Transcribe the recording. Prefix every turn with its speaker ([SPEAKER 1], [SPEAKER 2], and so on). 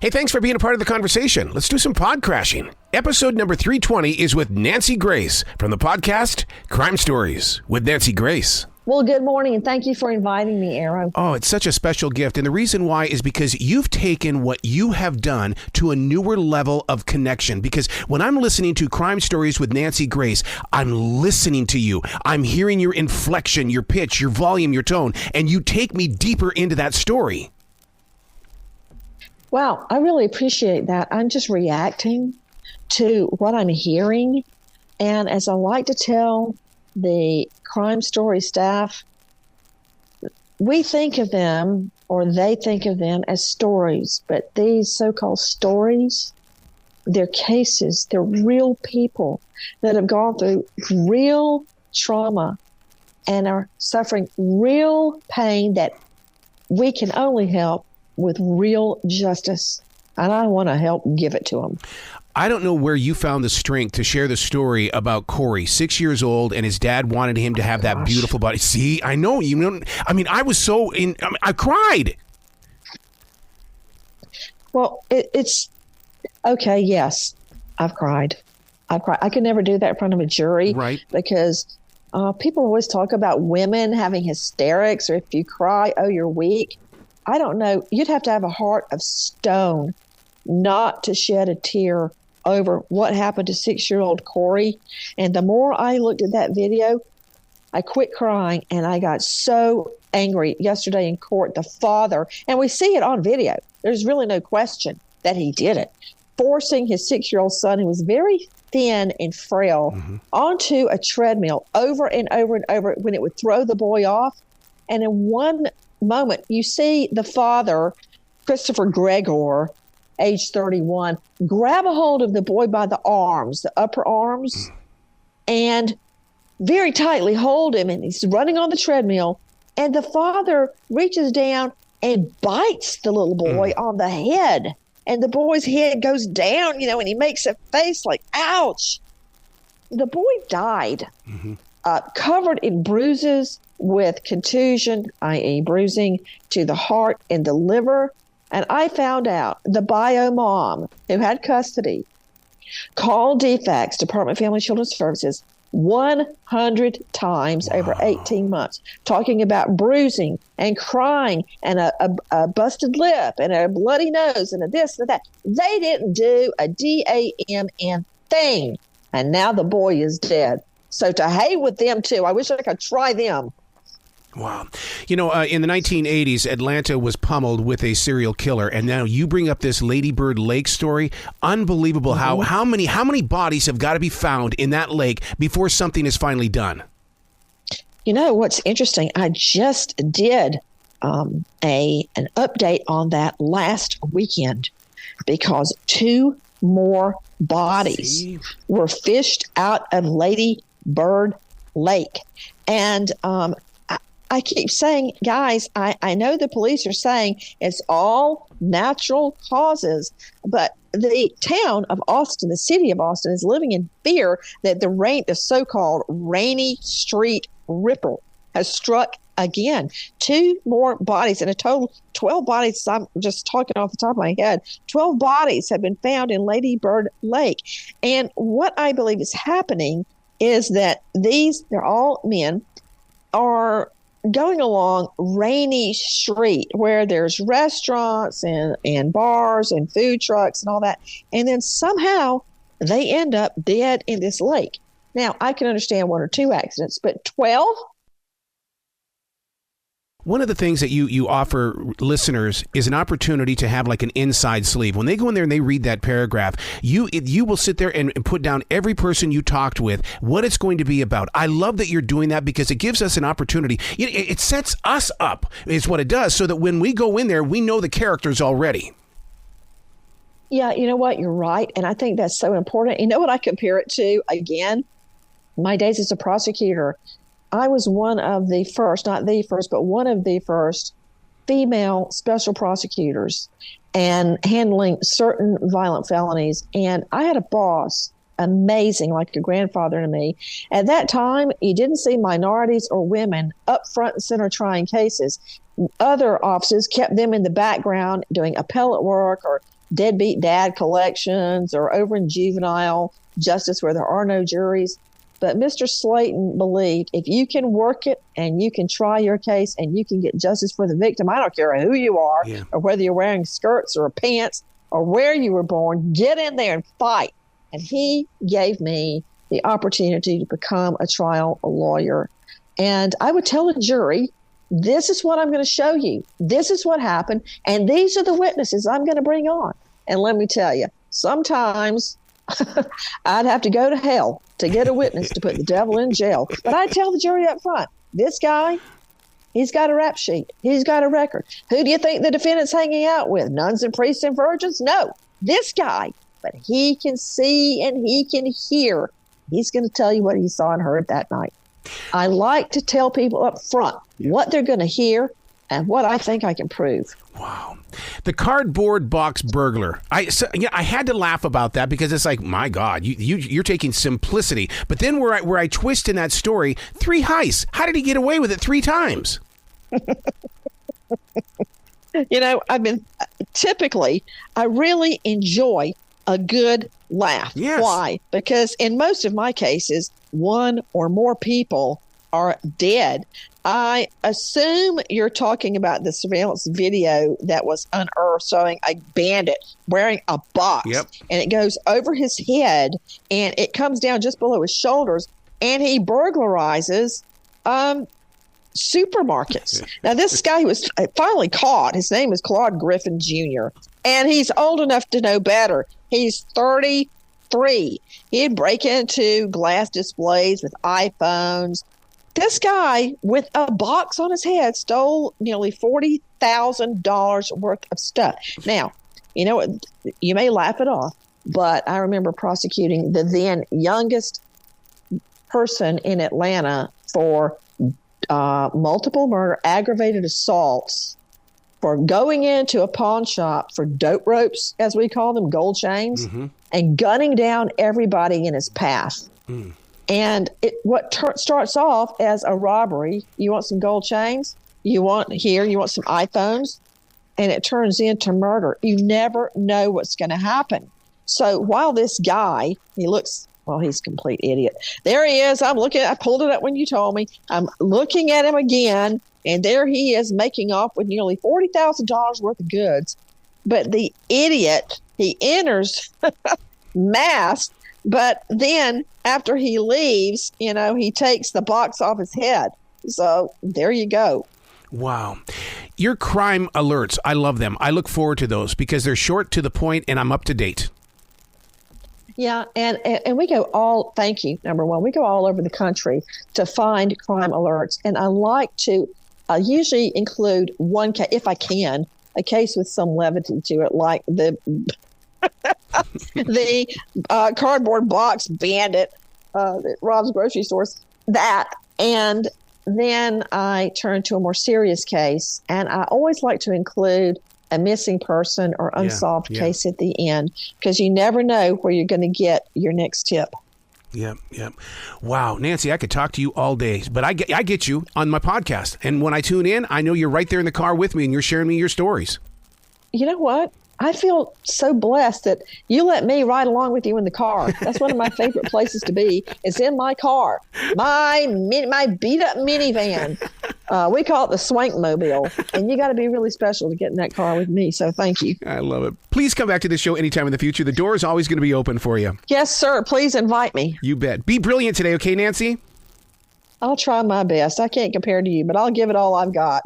[SPEAKER 1] Hey, thanks for being a part of the conversation. Let's do some pod crashing. Episode number 320 is with Nancy Grace from the podcast Crime Stories with Nancy Grace.
[SPEAKER 2] Well, good morning, and thank you for inviting me, Aaron.
[SPEAKER 1] Oh, it's such a special gift. And the reason why is because you've taken what you have done to a newer level of connection. Because when I'm listening to Crime Stories with Nancy Grace, I'm listening to you. I'm hearing your inflection, your pitch, your volume, your tone, and you take me deeper into that story.
[SPEAKER 2] Wow, I really appreciate that. I'm just reacting to what I'm hearing. And as I like to tell the Crime Story staff, we think of them, or they think of them, as stories. But these so-called stories, they're cases. They're real people that have gone through real trauma and are suffering real pain that we can only help with real justice, and I want to help give it to them.
[SPEAKER 1] I don't know where you found the strength to share the story about Corey, 6 years old, and his dad wanted him to have that beautiful body. See, I know you know. I mean, I was so in. I cried.
[SPEAKER 2] Well, it's okay. Yes, I've cried. I could never do that in front of a jury,
[SPEAKER 1] right?
[SPEAKER 2] Because people always talk about women having hysterics, or if you cry, oh, you're weak. I don't know. You'd have to have a heart of stone not to shed a tear over what happened to 6-year-old Corey. And the more I looked at that video, I quit crying, and I got so angry yesterday in court. The father, and we see it on video, there's really no question that he did it, forcing his 6-year-old son, who was very thin and frail, onto a treadmill over and over and over when it would throw the boy off. And in one moment, you see the father, Christopher Gregor, age 31, grab a hold of the boy by the arms, the upper arms, and very tightly hold him. And he's running on the treadmill. And the father reaches down and bites the little boy on the head. And the boy's head goes down, and he makes a face like, ouch. The boy died, covered in bruises, with contusion, i.e. bruising to the heart and the liver. And I found out the bio mom who had custody called DFACS, Department of Family and Children's Services, 100 times over 18 months, talking about bruising and crying and a busted lip and a bloody nose and a this and that. They didn't do a DAMN thing. And now the boy is dead. So to hate with them too. I wish I could try them.
[SPEAKER 1] Wow. In the 1980s, Atlanta was pummeled with a serial killer. And now you bring up this Lady Bird Lake story. Unbelievable. How many bodies have got to be found in that lake before something is finally done?
[SPEAKER 2] You know, what's interesting, I just did an update on that last weekend because 2 more bodies were fished out of Lady Bird Lake. And I keep saying, guys, I know the police are saying it's all natural causes, but the town of Austin, the city of Austin, is living in fear that the so-called Rainy Street Ripple has struck again. 2 more bodies, and a total 12 bodies. I'm just talking off the top of my head. 12 bodies have been found in Lady Bird Lake. And what I believe is happening is that they're all men, are going along Rainy Street where there's restaurants and bars and food trucks and all that. And then somehow they end up dead in this lake. Now, I can understand 1 or 2 accidents, but 12?
[SPEAKER 1] One of the things that you offer listeners is an opportunity to have like an inside sleeve. When they go in there and they read that paragraph, you will sit there and put down every person you talked with, what it's going to be about. I love that you're doing that because it gives us an opportunity. It sets us up is what it does, so that when we go in there, we know the characters already.
[SPEAKER 2] Yeah, you know what? You're right. And I think that's so important. You know what I compare it to? Again, my days as a prosecutor, I was one of the first, not the first, but one of the first female special prosecutors and handling certain violent felonies. And I had a boss, amazing, like a grandfather to me. At that time, you didn't see minorities or women up front and center trying cases. Other offices kept them in the background doing appellate work or deadbeat dad collections or over in juvenile justice where there are no juries. But Mr. Slayton believed if you can work it and you can try your case and you can get justice for the victim, I don't care who you are or whether you're wearing skirts or pants or where you were born, get in there and fight. And he gave me the opportunity to become a trial lawyer. And I would tell a jury, this is what I'm going to show you. This is what happened. And these are the witnesses I'm going to bring on. And let me tell you, sometimes I'd have to go to hell to get a witness to put the devil in jail. But I tell the jury up front, this guy, he's got a rap sheet. He's got a record. Who do you think the defendant's hanging out with? Nuns and priests and virgins? No, this guy. But he can see and he can hear. He's going to tell you what he saw and heard that night. I like to tell people up front what they're going to hear and what I think I can prove.
[SPEAKER 1] Wow. The cardboard box burglar. I had to laugh about that because it's like, my God, you're taking simplicity. But then where I twist in that story, 3 heists. How did he get away with it 3 times?
[SPEAKER 2] Typically, I really enjoy a good laugh.
[SPEAKER 1] Yes.
[SPEAKER 2] Why? Because in most of my cases, 1 or more people are dead. I assume you're talking about the surveillance video that was unearthed showing a bandit wearing a box.
[SPEAKER 1] Yep.
[SPEAKER 2] And it goes over his head and it comes down just below his shoulders and he burglarizes supermarkets. Now, this guy was finally caught. His name is Claude Griffin Jr. And he's old enough to know better. He's 33. He'd break into glass displays with iPhones. This guy with a box on his head stole nearly $40,000 worth of stuff. Now, you know what? You may laugh it off, but I remember prosecuting the then youngest person in Atlanta for multiple murder, aggravated assaults, for going into a pawn shop for dope ropes, as we call them, gold chains, and gunning down everybody in his path. And starts off as a robbery. You want some gold chains? You want some iPhones? And it turns into murder. You never know what's going to happen. So while this guy, he's a complete idiot. There he is. I pulled it up when you told me. I'm looking at him again, and there he is making off with nearly $40,000 worth of goods. But the idiot, he enters masked, but then after he leaves, he takes the box off his head. So there you go.
[SPEAKER 1] Wow. Your crime alerts, I love them. I look forward to those because they're short, to the point, and I'm up to date.
[SPEAKER 2] Yeah, and we go all, thank you, number one, we go all over the country to find crime alerts. And I like to usually include one case, if I can, a case with some levity to it, like the cardboard box bandit that robs grocery stores, that. And then I turn to a more serious case, and I always like to include a missing person or unsolved case at the end, because you never know where you're going to get your next tip.
[SPEAKER 1] Yep. Wow, Nancy, I could talk to you all day, but I get you on my podcast. And when I tune in, I know you're right there in the car with me and you're sharing me your stories. You
[SPEAKER 2] know what? I feel so blessed that you let me ride along with you in the car. That's one of my favorite places to be. It's in my car, my beat up minivan. We call it the Swank Mobile, and you got to be really special to get in that car with me. So thank you.
[SPEAKER 1] I love it. Please come back to the show anytime in the future. The door is always going to be open for you.
[SPEAKER 2] Yes, sir. Please invite me.
[SPEAKER 1] You bet. Be brilliant today. Okay, Nancy?
[SPEAKER 2] I'll try my best. I can't compare to you, but I'll give it all I've got.